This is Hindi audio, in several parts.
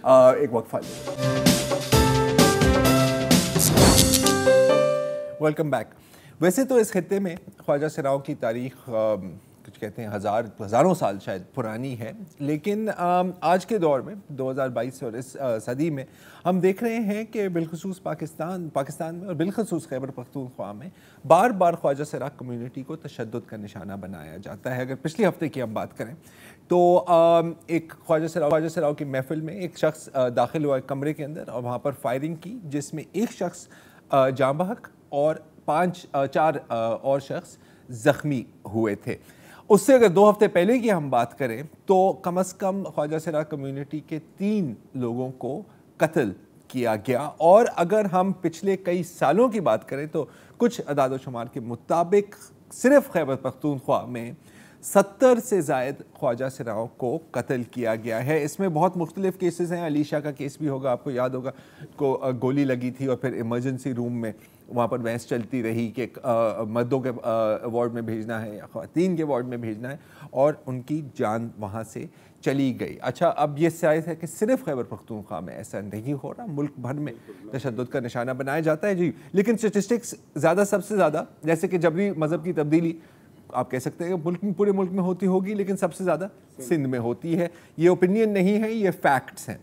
एक वक्फा लें। Welcome back. वैसे तो इस खित्ते में ख्वाजा सराओं की तारीख कुछ कहते हैं हज़ारों साल शायद पुरानी है, लेकिन आज के दौर में 2022 और इस सदी में हम देख रहे हैं कि बिलखुसूस पाकिस्तान में और बिलखुसूस खैबर पख्तूनख्वा में बार बार ख्वाजा सरा कम्युनिटी को तशद्दुद का निशाना बनाया जाता है। अगर पिछले हफ्ते की हम बात करें तो एक ख्वाजा सराओं की महफिल में एक शख्स दाखिल हुआ एक कमरे के अंदर और वहाँ पर फायरिंग की, जिसमें एक शख्स जाँ बहक और चार और शख्स ज़ख्मी हुए थे। उससे अगर 2 हफ्ते पहले की हम बात करें तो कम से कम ख्वाजा सरा कम्युनिटी के 3 लोगों को कत्ल किया गया। और अगर हम पिछले कई सालों की बात करें तो कुछ अदाद शुमार के मुताबिक सिर्फ खैबर पख्तूनख्वा में 70 से ज़ायद ख्वाजा सराओं को कत्ल किया गया है। इसमें बहुत मुख्तलिफ केसेस हैं। अलीशा का केस भी होगा, आपको याद होगा, को गोली लगी थी और फिर इमरजेंसी रूम में वहाँ पर बहस चलती रही कि मर्दों के वार्ड में भेजना है या ख़वातीन के वार्ड में भेजना है, और उनकी जान वहाँ से चली गई। अच्छा, अब ये शायद है कि सिर्फ खैबर पख्तूनख्वा में ऐसा नहीं हो रहा, मुल्क भर में तशद्दुद का निशाना बनाया जाता है जी। लेकिन स्टेटिस्टिक्स सबसे ज़्यादा, जैसे कि जबरी मज़हब की तब्दीली आप कह सकते हैं कि पूरे मुल्क में होती होगी, लेकिन सबसे ज़्यादा सिंध में होती है। ये ओपिनियन नहीं है, ये फैक्ट्स हैं।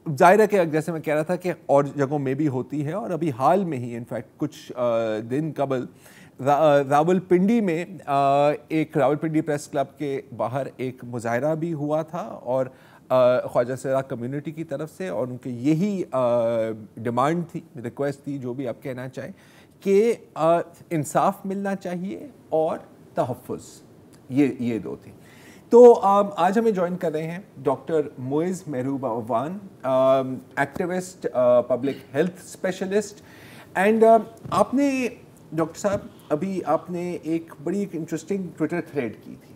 जाहिर है कि जैसे मैं कह रहा था कि और जगहों में भी होती है, और अभी हाल में ही इनफैक्ट कुछ दिन कबल रावलपिंडी में एक रावलपिंडी प्रेस क्लब के बाहर एक मुजाहरा भी हुआ था और ख्वाजा सरा कम्युनिटी की तरफ से, और उनके यही डिमांड थी, रिक्वेस्ट थी, जो भी आप कहना चाहें, कि इंसाफ मिलना चाहिए और तहफ़्फ़ुज़, ये 2 थी। तो आज हमें ज्वाइन कर रहे हैं doctor Moiz Mahboob Awan, activist, public health specialist. And आपने डॉक्टर साहब अभी आपने एक बड़ी इंटरेस्टिंग ट्विटर थ्रेड की थी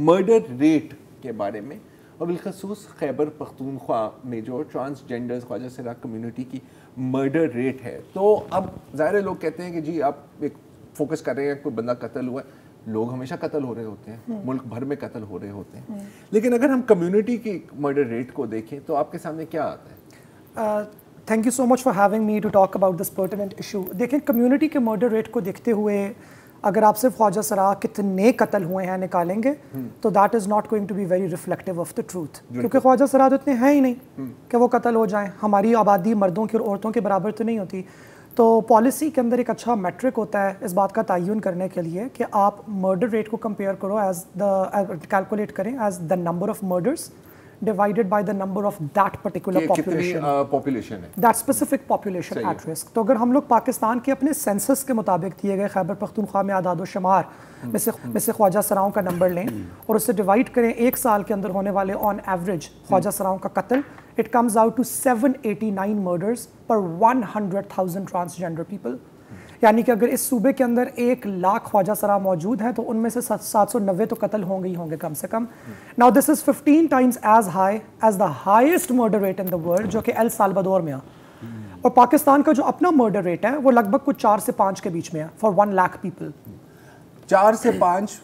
मर्डर रेट के बारे में, और बिलखसूस खैबर पख्तूनख्वा में जो ट्रांसजेंडर्स ख्वाजा सरा कम्युनिटी की मर्डर रेट है। तो अब ज़ाहिर लोग कहते हैं कि जी आप एक फोकस कर रहे हैं, कोई बंदा कत्ल हुआ है, लोग हमेशा कत्ल हो रहे होते हैं, मुल्क भर में कत्ल हो रहे होते हैं, लेकिन अगर हम कम्युनिटी की मर्डर रेट को देखें तो आपके सामने क्या आता है? Thank you so much for having me to talk about this pertinent issue. देखें, कम्युनिटी के मर्डर रेट को देखते हुए अगर आप सिर्फ ख्वाजा सरा कितने कत्ल हुए हैं निकालेंगे तो that is not going to be very reflective of the truth, क्योंकि ख्वाजा सरा तो इतने हैं ही नहीं कि वो कत्ल हो जाएं। हमारी आबादी मर्दों की और औरतों के बराबर तो नहीं होती। तो पॉलिसी के अंदर एक अच्छा मेट्रिक होता है इस बात का तयन करने के लिए कि आप मर्डर रेट को कंपेयर करो कैलकुलेट करें as the number of murders divided by the number of that particular population है, that specific population at risk। तो अगर हम लोग पाकिस्तान के अपने सेंसस के मुताबिक दिए गए खैबर पख्तूनख्वा में आदाद शुमार में से ख्वाजा सराओं का नंबर लें और उससे डिवाइड करें एक साल के अंदर होने वाले ऑन एवरेज ख्वाजा सराओं का कत्ल, it comes out to 789 murders पर 100,000 ट्रांसजेंडर पीपल। यानी कि अगर इस सूबे के अंदर 1 लाख ख्वाजा सरा मौजूद हैं तो उनमें से 790 तो कत्ल होंगे ही होंगे कम से कम। Now this is 15 times as high as the highest murder rate in the world, जो कि एल साल्वाडोर में है। और पाकिस्तान का जो अपना मर्डर रेट है वो लगभग कुछ 4 से 5 के बीच में है फॉर 1 लाख पीपल। 4 से 5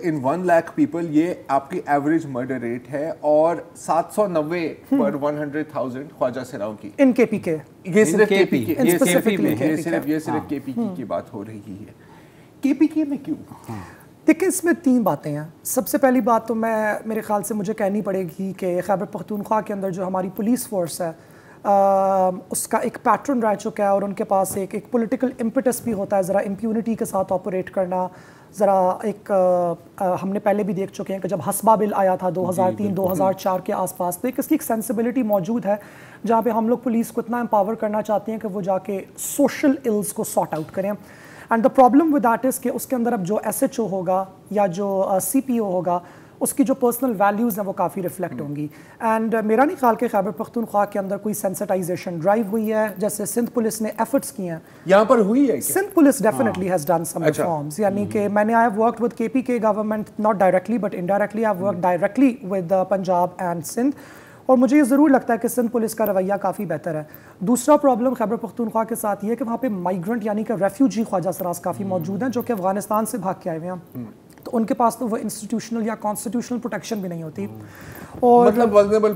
इन 1 लाख पीपल, ये आपकी एवरेज मर्डर रेट है, और 790 पर 100,000 ख्वाजा सराओं की इन केपीके। ये सिर्फ केपीके, ये सिर्फ केपीके की बात हो रही है। केपीके में क्यों? देखिए, इसमें 3 बातें हैं। सबसे पहली बात तो मेरे ख्याल से मुझे कहनी पड़ेगी कि खैबर पख्तूनख्वा के अंदर जो हमारी पुलिस फोर्स है उसका एक पैटर्न रह चुका है, और उनके पास एक पॉलिटिकल इम्पिटस भी होता है, ज़रा इम्प्यूनिटी के साथ ऑपरेट करना। ज़रा हमने पहले भी देख चुके हैं कि जब हसबा बिल आया था 2003-2004 के आसपास, तो इसकी एक सेंसिबिलिटी मौजूद है जहाँ पे हम लोग पुलिस को इतना एम्पावर करना चाहते हैं कि वो जाके सोशल इल्स को सॉर्ट आउट करें। And the problem with that is कि उसके अंदर अब जो SHO होगा या जो CPO होगा, उसकी जो पर्सनल वैल्यूज़ हैं वो काफ़ी रिफ्लेक्ट होंगी। एंड मेरा नहीं ख्याल कि खैबर पख्तूनख्वा के अंदर कोई सेंसिटाइजेशन ड्राइव हुई है, जैसे सिंध पुलिस ने एफर्ट्स किए हैं। यहाँ पर हुई है? Sindh police definitely has done some reforms, यानी कि मैंने I have worked with KPK government, not directly but indirectly I have worked directly with Punjab and Sindh, और मुझे ये ज़रूर लगता है कि सिंध पुलिस का रवैया काफ़ी बेहतर है। दूसरा प्रॉब्लम खैबर पख्तूनख्वा के साथ ये है कि वहाँ पे माइग्रेंट यानी कि रेफ्यूजी ख्वाजा सरास काफ़ी मौजूद हैं जो कि अफगानिस्तान से भाग के आए हुए हैं। तो उनके पास तो वो इंस्टीट्यूशनल या कॉन्स्टिट्यूशनल प्रोटेक्शन भी नहीं होती। और मतलब वल्नरेबल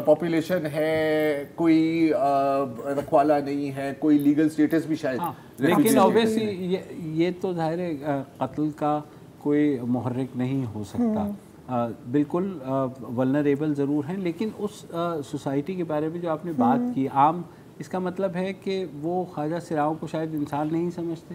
पॉपुलेशन है, कोई रखवाला नहीं है, कोई लीगल स्टेटस भी शायद लेकिन ऑब्वियसली ये तो जाहिर है कत्ल का कोई मुहर्रिक नहीं हो सकता। बिल्कुल वल्नरेबल ज़रूर हैं, लेकिन उस सोसाइटी के बारे में जो आपने बात की आम, इसका मतलब है कि वो ख्वाजा सिराओं को शायद इंसान नहीं समझते।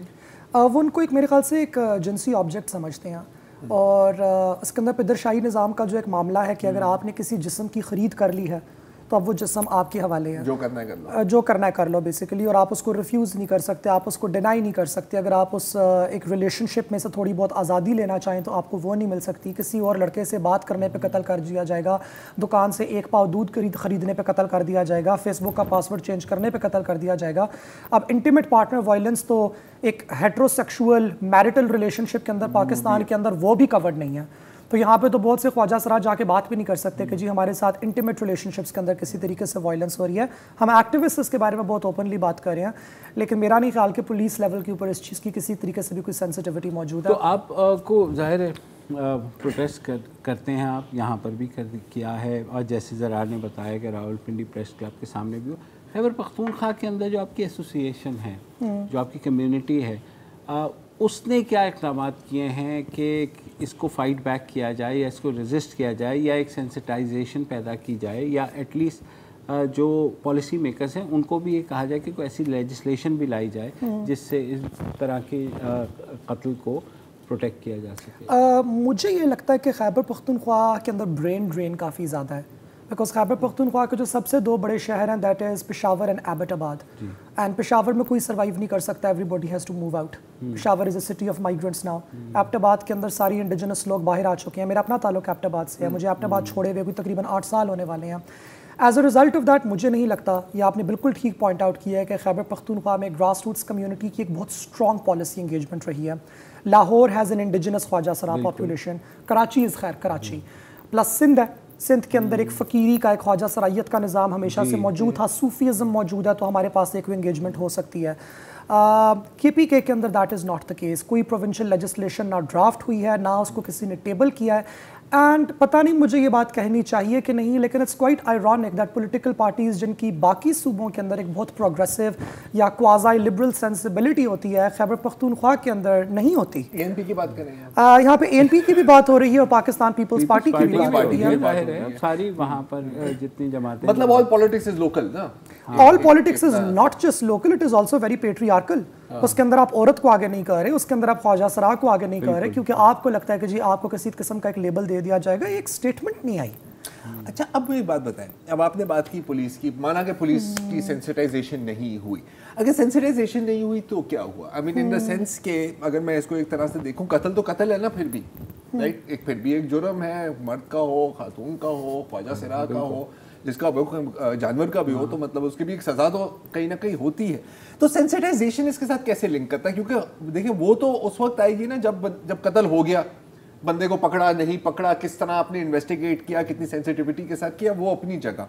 वो उनको एक मेरे ख्याल से एक जिनसी ऑब्जेक्ट समझते हैं। और इसके अंदर पिदरशाही निज़ाम का जो एक मामला है कि अगर आपने किसी जिस्म की ख़रीद कर ली है तो अब वो जिस्म आपके हवाले है, जो करना है कर लो, जो करना है कर लो बेसिकली। और आप उसको रिफ्यूज़ नहीं कर सकते, आप उसको डिनाई नहीं कर सकते। अगर आप उस एक रिलेशनशिप में से थोड़ी बहुत आज़ादी लेना चाहें तो आपको वो नहीं मिल सकती। किसी और लड़के से बात करने पे कत्ल कर दिया जाएगा, दुकान से एक पाव दूध खरीदने पे कत्ल कर दिया जाएगा, फेसबुक का पासवर्ड चेंज करने पे कत्ल कर दिया जाएगा। अब इंटीमेट पार्टनर वायलेंस तो एक हेट्रोसेक्सुअल मैरिटल रिलेशनशिप के अंदर पाकिस्तान के अंदर वो भी कवर्ड नहीं है। तो यहाँ पे तो बहुत से ख्वाजा सरा जाके बात भी नहीं कर सकते कि जी हमारे साथ इंटीमेट रिलेशनशिप्स के अंदर किसी तरीके से वायलेंस हो रही है। हम एक्टिविस्ट इसके बारे में बहुत ओपनली बात कर रहे हैं, लेकिन मेरा नहीं ख्याल कि पुलिस लेवल के ऊपर इस चीज़ की किसी तरीके से भी कोई सेंसिटिविटी मौजूद है। तो आप को जाहिर है प्रोटेस्ट करते हैं, आप यहाँ पर भी किया है, और जैसे ज़रार ने बताया कि रावलपिंडी प्रेस क्लब के सामने भी हो। खैबर पख्तूनख्वा के अंदर जो आपकी एसोसिएशन है, जो आपकी कम्युनिटी है, उसने क्या इक़दाम किए हैं कि इसको फ़ाइट बैक किया जाए या इसको रेजिस्ट किया जाए या एक सेंसिटाइजेशन पैदा की जाए, या एटलीस्ट जो पॉलिसी मेकर्स हैं उनको भी ये कहा जाए कि कोई ऐसी लेजिस्लेशन भी लाई जाए जिससे इस तरह के कत्ल को प्रोटेक्ट किया जा सके। मुझे ये लगता है कि खैबर पख्तूनख्वा के अंदर ब्रेन ड्रेन काफ़ी ज़्यादा है, बिकॉज खैबर पख्तूनख्वा के जो सबसे दो बड़े शहर हैं that is Peshawar and Abbottabad. And Peshawar में कोई सर्वाइव नहीं कर सकता, everybody has to move out. Peshawar is a city of migrants now. Abbottabad के अंदर सारी इंडिजिनस लोग बाहर आ चुके हैं। मेरा अपना ताल्लुक एबटाबाद से है, मुझे एबटाबाद छोड़े हुए भी तकरीबन 8 साल होने वाले हैं। As a result of that मुझे नहीं लगता, ये आपने बिल्कुल ठीक पॉइंट आउट किया है कि खैबर पख्तूनख्वा में ग्रास रूट्स कम्युनिटी की एक बहुत स्ट्रॉन्ग पॉलिसी इंगेजमेंट रही है। Lahore has an indigenous Khwaja Sira population, Karachi is खैर कराची प्लस सिंध है। सिंध के अंदर एक फ़कीरी का, एक ख्वाजा सराइयत का निज़ाम हमेशा से मौजूद था, सूफीज़म मौजूद है, तो हमारे पास एक इंगेजमेंट हो सकती है। KPK के अंदर that is not the case. कोई प्रोविंशियल लेजिस्लेशन ना ड्राफ्ट हुई है, ना उसको किसी ने टेबल किया है। एंड पता नहीं मुझे ये बात कहनी चाहिए कि नहीं, लेकिन it's quite ironic that political parties जिनकी बाकी सूबों के अंदर एक बहुत प्रोग्रेसिव या क्वाज़ाई लिबरल सेंसिबिलिटी होती है, खैबर पख्तूनख्वा के अंदर नहीं होती। ANP की बात करें यहाँ पे ANP की भी बात हो रही है और पाकिस्तान पीपल्स पार्टी की भी बात हो रही है। सारी वहाँ पर जितनी जमातें, मतलब ऑल पॉलिटिक्स इज लोकल ना। All politics is not just local, it is also very patriarchal. उसके अंदर आप औरत को आगे नहीं कर रहे, उसके अंदर आप ख्वाजा सरा को आगे नहीं कर रहे, क्योंकि आपको लगता है कि जी आपको किसी किस्म का एक लेबल दे दिया जाएगा, एक स्टेटमेंट नहीं आई। अच्छा, अब मुझे बात बताएं, अब आपने बात की पुलिस की, माना कि पुलिस की सेंसिटाइजेशन नहीं हुई। अगर सेंसिटाइजेशन नहीं हुई तो क्या हुआ? I mean in the sense के अगर मैं इसको एक तरह से देखूं, कत्ल तो कत्ल है ना, फिर भी राइट, एक फिर भी एक जुर्म है, मर्द का हो, खातून का हो, ख्वाजा सरा का हो, जिसका जानवर का भी हो, तो मतलब उसकी भी एक सज़ा तो कहीं ना कहीं होती है। तो सेंसिटाइजेशन इसके साथ कैसे लिंक करता है? क्योंकि देखिए वो तो उस वक्त आएगी ना जब कत्ल हो गया, बंदे को पकड़ा नहीं पकड़ा, किस तरह आपने इन्वेस्टिगेट किया, कितनी सेंसिटिविटी के साथ किया, वो अपनी जगह।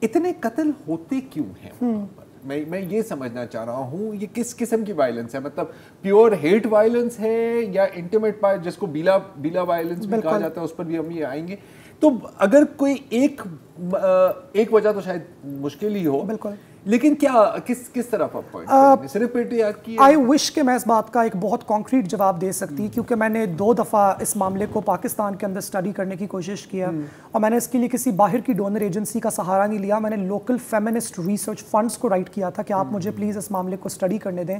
इतने कत्ल होते क्यों हैं वहाँ पर? मैं ये समझना चाह रहा हूँ, ये किस किस्म की वायलेंस है? मतलब प्योर हेट वायलेंस है या इंटीमेट जिसको बीला वायलेंस भी कहा जाता है, उस पर भी हम ये आएंगे। तो अगर कोई एक वजह तो शायद मुश्किल ही हो, बिल्कुल, लेकिन क्या किस तरफ आप पॉइंट करेंगे? सिर्फ पेट्रियार्की की? आई विश कि मैं इस बात का एक बहुत कॉन्क्रीट जवाब दे सकती, क्योंकि मैंने 2 दफ़ा इस मामले को पाकिस्तान के अंदर स्टडी करने की कोशिश किया और मैंने इसके लिए किसी बाहर की डोनर एजेंसी का सहारा नहीं लिया। मैंने लोकल फेमिनिस्ट रिसर्च फंड्स को राइट किया था कि आप मुझे प्लीज़ इस मामले को स्टडी करने दें।